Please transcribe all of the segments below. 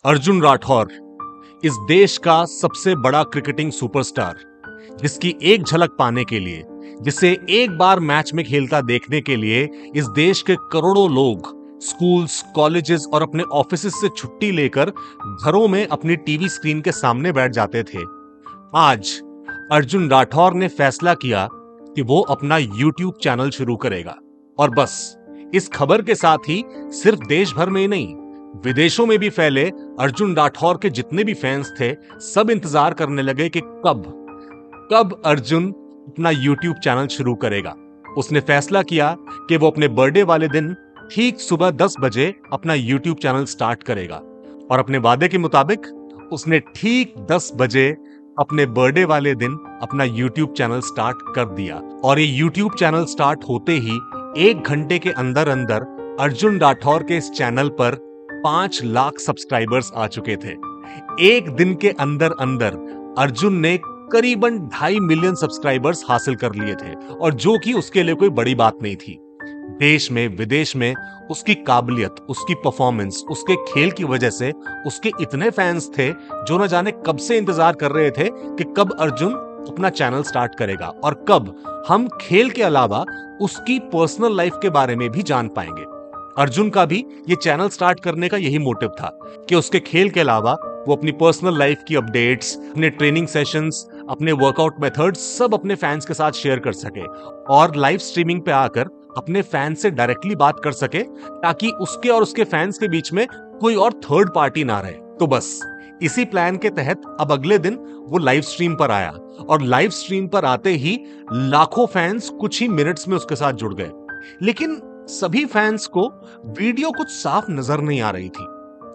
अर्जुन राठौर इस देश का सबसे बड़ा क्रिकेटिंग सुपरस्टार, जिसकी एक झलक पाने के लिए, जिसे एक बार मैच में खेलता देखने के लिए इस देश के करोड़ों लोग स्कूल्स, कॉलेजेस और अपने ऑफिसेज से छुट्टी लेकर घरों में अपनी टीवी स्क्रीन के सामने बैठ जाते थे। आज अर्जुन राठौर ने फैसला किया कि वो अपना यूट्यूब चैनल शुरू करेगा। और बस इस खबर के साथ ही सिर्फ देश भर में ही नहीं, विदेशों में भी फैले अर्जुन राठौर के जितने भी फैंस थे, सब इंतजार करने लगे कि कब अर्जुन अपना यूट्यूब चैनल शुरू करेगा। उसने फैसला किया कि वो अपने बर्थडे वाले दिन ठीक सुबह 10 बजे अपना यूट्यूब चैनल स्टार्ट करेगा। और अपने वादे के मुताबिक उसने ठीक 10 बजे अपने बर्थडे वाले दिन अपना यूट्यूब चैनल स्टार्ट कर दिया। और ये यूट्यूब चैनल स्टार्ट होते ही 1 घंटे के अंदर अंदर अर्जुन राठौर के इस चैनल पर 5 लाख सब्सक्राइबर्स आ चुके थे। एक दिन के अंदर अंदर अर्जुन ने करीबन 2.5 मिलियन सब्सक्राइबर्स हासिल कर लिए थे, और जो कि उसके लिए कोई बड़ी बात नहीं थी। देश में विदेश में उसकी काबिलियत, उसकी परफॉर्मेंस, उसके खेल की वजह से उसके इतने फैंस थे जो न जाने कब से इंतजार कर रहे थे कि कब अर्जुन अपना चैनल स्टार्ट करेगा और कब हम खेल के अलावा उसकी पर्सनल लाइफ के बारे में भी जान पाएंगे। अर्जुन का भी ये चैनल स्टार्ट करने का यही मोटिव था कि उसके खेल के अलावा वो अपनी पर्सनल लाइफ की अपडेट्स, अपने ट्रेनिंग सेशंस, अपने वर्कआउट मेथड्स सब अपने फैंस के साथ शेयर कर सके और लाइव स्ट्रीमिंग पे आकर अपने फैंस से डायरेक्टली बात कर सके, ताकि उसके और उसके फैंस के बीच में कोई और थर्ड पार्टी ना रहे। तो बस इसी प्लान के तहत अब अगले दिन वो लाइव स्ट्रीम पर आया, और लाइव स्ट्रीम पर आते ही लाखों फैंस कुछ ही मिनट्स में उसके साथ जुड़ गए। लेकिन सभी फैंस को वीडियो कुछ साफ नजर नहीं आ रही थी।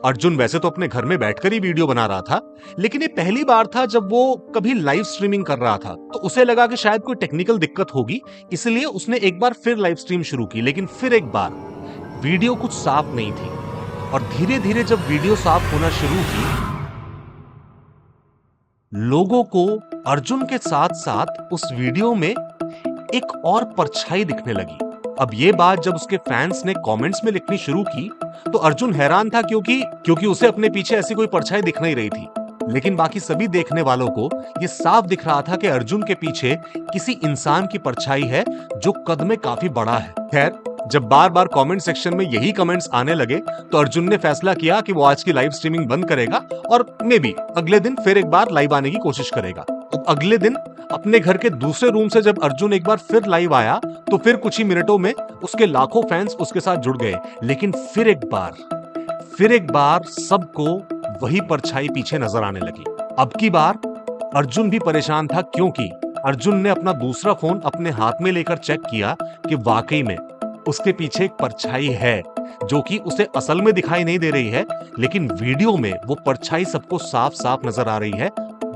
अर्जुन वैसे तो अपने घर में बैठकर ही वीडियो बना रहा था, लेकिन ये पहली बार था जब वो कभी लाइव स्ट्रीमिंग कर रहा था। तो उसे लगा कि शायद कोई टेक्निकल दिक्कत होगी, इसलिए उसने एक बार फिर लाइव स्ट्रीम शुरू की। लेकिन फिर एक बार वीडियो कुछ साफ नहीं थी, और धीरे धीरे जब वीडियो साफ होना शुरू की, लोगों को अर्जुन के साथ साथ उस वीडियो में एक और परछाई दिखने लगी। अब ये बात जब उसके फैंस ने कमेंट्स में लिखनी शुरू की तो अर्जुन हैरान था, क्योंकि उसे अपने पीछे ऐसी कोई परछाई दिख नहीं रही थी। लेकिन बाकी सभी देखने वालों को ये साफ दिख रहा था कि अर्जुन के पीछे किसी इंसान की परछाई है जो कद में काफी बड़ा है। खैर, जब बार बार कमेंट सेक्शन में यही कमेंट्स आने लगे तो अर्जुन ने फैसला किया कि वो आज की लाइव स्ट्रीमिंग बंद करेगा और मे बी अगले दिन फिर एक बार लाइव आने की कोशिश करेगा। तो अगले दिन अपने घर के दूसरे रूम से जब अर्जुन एक बार फिर लाइव आया तो फिर कुछ ही मिनटों में उसके लाखों फैंस उसके साथ जुड़ गए। लेकिन फिर एक बार सबको वही परछाई पीछे नजर आने लगी। अब की बार अर्जुन भी परेशान था, क्योंकि अर्जुन ने अपना दूसरा फोन अपने हाथ में लेकर चेक किया कि वाकई में उसके पीछे एक परछाई है, जो कि उसे असल में दिखाई नहीं दे रही है, लेकिन वीडियो में वो परछाई सबको साफ साफ नजर आ रही है।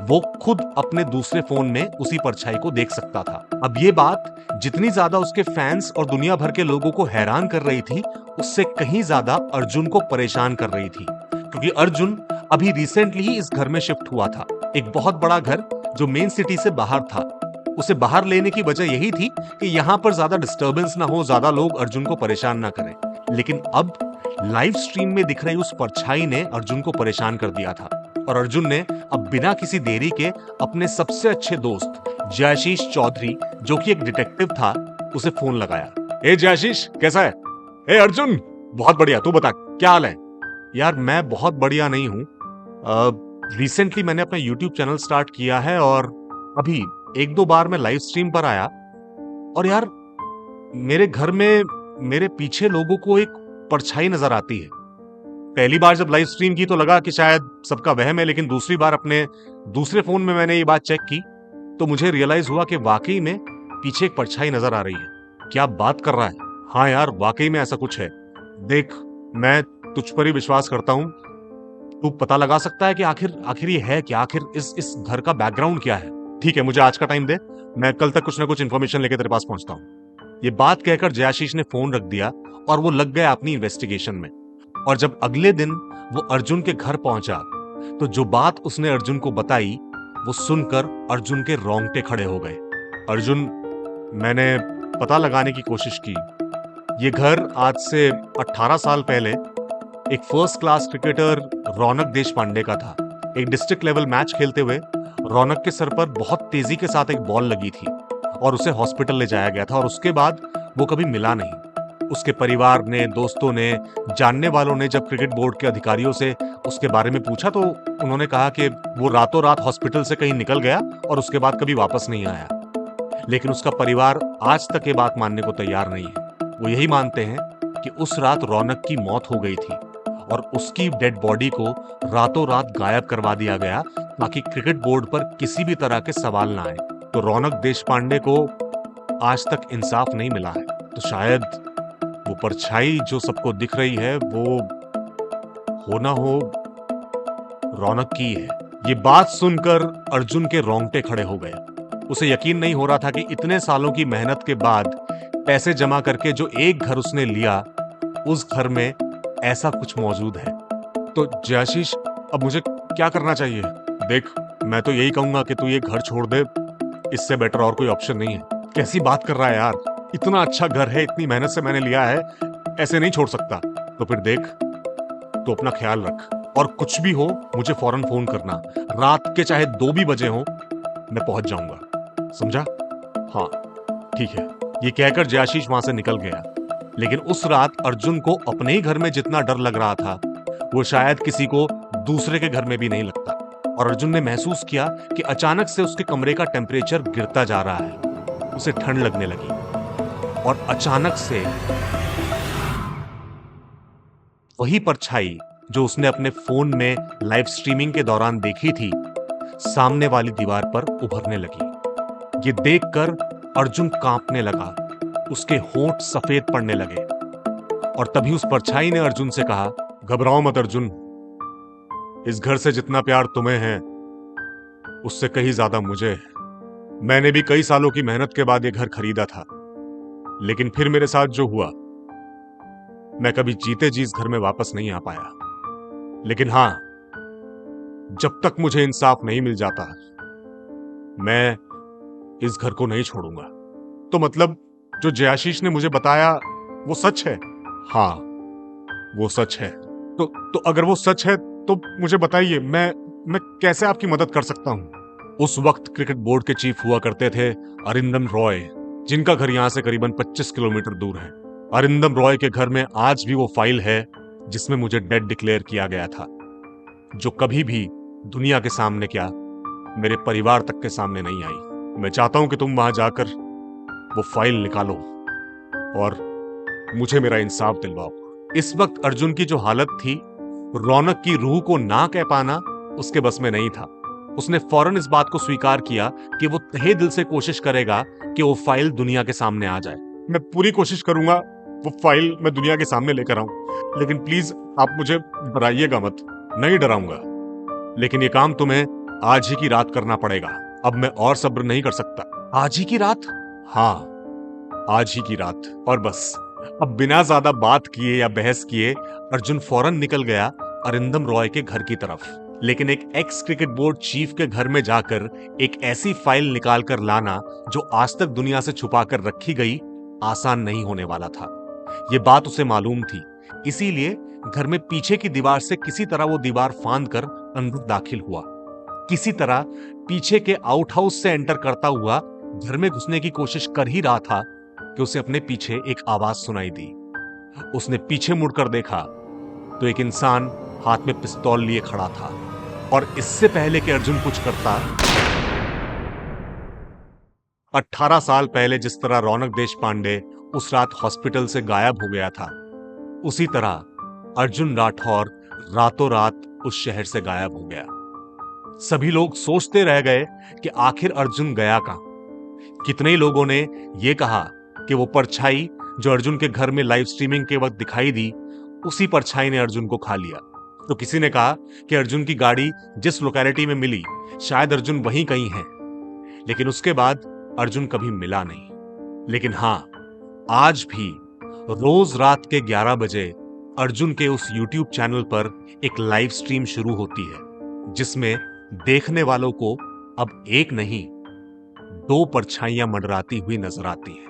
वो खुद अपने दूसरे फोन में उसी परछाई को देख सकता था। अब ये बात जितनी ज्यादा उसके फैंस और दुनिया भर के लोगों को हैरान कर रही थी, उससे कहीं ज्यादा अर्जुन को परेशान कर रही थी, क्योंकि अर्जुन अभी रिसेंटली ही इस घर में शिफ्ट हुआ था। एक बहुत बड़ा घर जो मेन सिटी से बाहर था। उसे बाहर लेने की वजह यही थी कि यहाँ पर ज्यादा डिस्टर्बेंस ना हो, ज्यादा लोग अर्जुन को परेशान ना करें। लेकिन अब लाइव स्ट्रीम में दिख रही उस परछाई ने अर्जुन को परेशान कर दिया था, और अर्जुन ने अब बिना किसी देरी के अपने सबसे अच्छे दोस्त जयाशीष चौधरी, जो कि एक डिटेक्टिव था, उसे फोन लगाया। ए जयाशीष, कैसा है? ए अर्जुन, बहुत बढ़िया, तू बता क्या हाल है? यार मैं बहुत बढ़िया नहीं हूँ। रिसेंटली मैंने अपना यूट्यूब चैनल स्टार्ट किया है, और अभी 1-2 बार मैं लाइव स्ट्रीम पर आया, और यार मेरे घर में मेरे पीछे लोगों को एक परछाई नजर आती है। पहली बार जब लाइव स्ट्रीम की तो लगा कि शायद सबका वहम है, लेकिन दूसरी बार अपने दूसरे फोन में मैंने ये बात चेक की तो मुझे रियलाइज हुआ कि वाकई में पीछे एक परछाई नजर आ रही है। क्या बात कर रहा है? हाँ यार, वाकई में ऐसा कुछ है। देख, मैं तुझ पर ही विश्वास करता हूँ। तू पता लगा सकता है कि आखिर ये है क्या? आखिर इस घर का बैकग्राउंड क्या है? ठीक है, मुझे आज का टाइम दे, मैं कल तक कुछ ना कुछ इन्फॉर्मेशन लेके तेरे पास पहुंचता हूँ। ये बात कहकर जयाशीष ने फोन रख दिया और वो लग गया अपनी इन्वेस्टिगेशन में। और जब अगले दिन वो अर्जुन के घर पहुंचा तो जो बात उसने अर्जुन को बताई, वो सुनकर अर्जुन के रोंगटे खड़े हो गए। अर्जुन, मैंने पता लगाने की कोशिश की। ये घर आज से 18 साल पहले एक फर्स्ट क्लास क्रिकेटर रौनक देशपांडे का था। एक डिस्ट्रिक्ट लेवल मैच खेलते हुए रौनक के सर पर बहुत तेजी के साथ एक बॉल लगी थी और उसे हॉस्पिटल ले जाया गया था और उसके बाद वो कभी मिला नहीं। उसके परिवार ने, दोस्तों ने, जानने वालों ने जब क्रिकेट बोर्ड के अधिकारियों से उसके बारे में पूछा तो उन्होंने कहा कि वो रातों रात हॉस्पिटल से कहीं निकल गया और उसके बाद कभी वापस नहीं आया। लेकिन उसका परिवार आज तक ये बात मानने को तैयार नहीं है। वो यही मानते हैं कि उस रात रौनक की मौत हो गई थी और उसकी डेड बॉडी को रातों रात गायब करवा दिया गया ताकि क्रिकेट बोर्ड पर किसी भी तरह के सवाल ना आए। तो रौनक देशपांडे को आज तक इंसाफ नहीं मिला है। तो शायद वो परछाई जो सबको दिख रही है वो हो ना हो रौनक की है। ये बात सुनकर अर्जुन के रोंगटे खड़े हो गए। उसे यकीन नहीं हो रहा था कि इतने सालों की मेहनत के बाद पैसे जमा करके जो एक घर उसने लिया, उस घर में ऐसा कुछ मौजूद है। तो जयाशीष, अब मुझे क्या करना चाहिए? देख, मैं तो यही कहूंगा कि तू ये घर छोड़ दे, इससे बेटर और कोई ऑप्शन नहीं है। कैसी बात कर रहा है यार, इतना अच्छा घर है, इतनी मेहनत से मैंने लिया है, ऐसे नहीं छोड़ सकता। तो फिर देख, तो अपना ख्याल रख और कुछ भी हो मुझे फौरन फोन करना। रात के चाहे 2 भी बजे हो, मैं पहुंच जाऊंगा, समझा? हाँ ठीक है। ये कहकर जयाशीष वहां से निकल गया। लेकिन उस रात अर्जुन को अपने ही घर में जितना डर लग रहा था, वो शायद किसी को दूसरे के घर में भी नहीं लगता। और अर्जुन ने महसूस किया कि अचानक से उसके कमरे का टेम्परेचर गिरता जा रहा है। उसे ठंड लगने लगी और अचानक से वही परछाई जो उसने अपने फोन में लाइव स्ट्रीमिंग के दौरान देखी थी, सामने वाली दीवार पर उभरने लगी। ये देखकर अर्जुन कांपने लगा, उसके होंठ सफेद पड़ने लगे। और तभी उस परछाई ने अर्जुन से कहा, घबराओ मत अर्जुन, इस घर से जितना प्यार तुम्हें है उससे कहीं ज्यादा मुझे है। मैंने भी कई सालों की मेहनत के बाद ये घर खरीदा था, लेकिन फिर मेरे साथ जो हुआ, मैं कभी जीते जी इस घर में वापस नहीं आ पाया। लेकिन हां, जब तक मुझे इंसाफ नहीं मिल जाता, मैं इस घर को नहीं छोड़ूंगा। तो मतलब जो जयाशीष ने मुझे बताया वो सच है? हाँ, वो सच है। तो अगर वो सच है तो मुझे बताइए, मैं कैसे आपकी मदद कर सकता हूं? उस वक्त क्रिकेट बोर्ड के चीफ हुआ करते थे अरिंदम रॉय, जिनका घर यहां से करीबन 25 किलोमीटर दूर है। अरिंदम रॉय के घर में आज भी वो फाइल है जिसमें मुझे डेड डिक्लेयर किया गया था, जो कभी भी दुनिया के सामने क्या, मेरे परिवार तक के सामने नहीं आई। मैं चाहता हूं कि तुम वहां जाकर वो फाइल निकालो और मुझे मेरा इंसाफ दिलवाओ। इस वक्त अर्जुन की जो हालत थी, रौनक की रूह को ना कह पाना उसके बस में नहीं था। उसने फौरन इस बात को स्वीकार किया कि वो तहे दिल से कोशिश करेगा कि वो फाइल दुनिया के सामने आ जाए। मैं पूरी कोशिश करूंगा वो फाइल मैं दुनिया के सामने लेकर आऊं, लेकिन प्लीज आप मुझे डराइएगा मत। नहीं डराऊंगा, लेकिन ये काम तुम्हें आज ही की रात करना पड़ेगा। अब मैं और सब्र नहीं कर सकता। आज ही की रात? हाँ, आज ही की रात। और बस अब बिना ज्यादा बात किए या बहस किए अर्जुन फौरन निकल गया अरिंदम रॉय के घर की तरफ। लेकिन एक एक्स क्रिकेट बोर्ड चीफ के घर में जाकर एक ऐसी फाइल निकाल कर लाना जो आज तक दुनिया से छुपा कर रखी गई, आसान नहीं होने वाला था। यह बात उसे मालूम थी, इसीलिए घर में पीछे की दीवार से किसी तरह वो दीवार फांद कर अंदर दाखिल हुआ। किसी तरह पीछे के आउट हाउस से एंटर करता हुआ घर में घुसने की कोशिश कर ही रहा था कि उसे अपने पीछे एक आवाज सुनाई दी। उसने पीछे मुड़कर देखा तो एक इंसान हाथ में पिस्तौल लिए खड़ा था। और इससे पहले कि अर्जुन कुछ करता, 18 साल पहले जिस तरह रौनक देशपांडे उस रात हॉस्पिटल से गायब हो गया था, उसी तरह अर्जुन राठौर रातों रात उस शहर से गायब हो गया। सभी लोग सोचते रह गए कि आखिर अर्जुन गया कहां। कितने लोगों ने यह कहा कि वो परछाई जो अर्जुन के घर में लाइव स्ट्रीमिंग के वक्त दिखाई दी, उसी परछाई ने अर्जुन को खा लिया। तो किसी ने कहा कि अर्जुन की गाड़ी जिस लोकेलिटी में मिली, शायद अर्जुन वहीं कहीं है। लेकिन उसके बाद अर्जुन कभी मिला नहीं। लेकिन हां, आज भी रोज रात के 11 बजे अर्जुन के उस YouTube चैनल पर एक लाइव स्ट्रीम शुरू होती है, जिसमें देखने वालों को अब एक नहीं, 2 परछाइयां मंडराती हुई नजर आती हैं।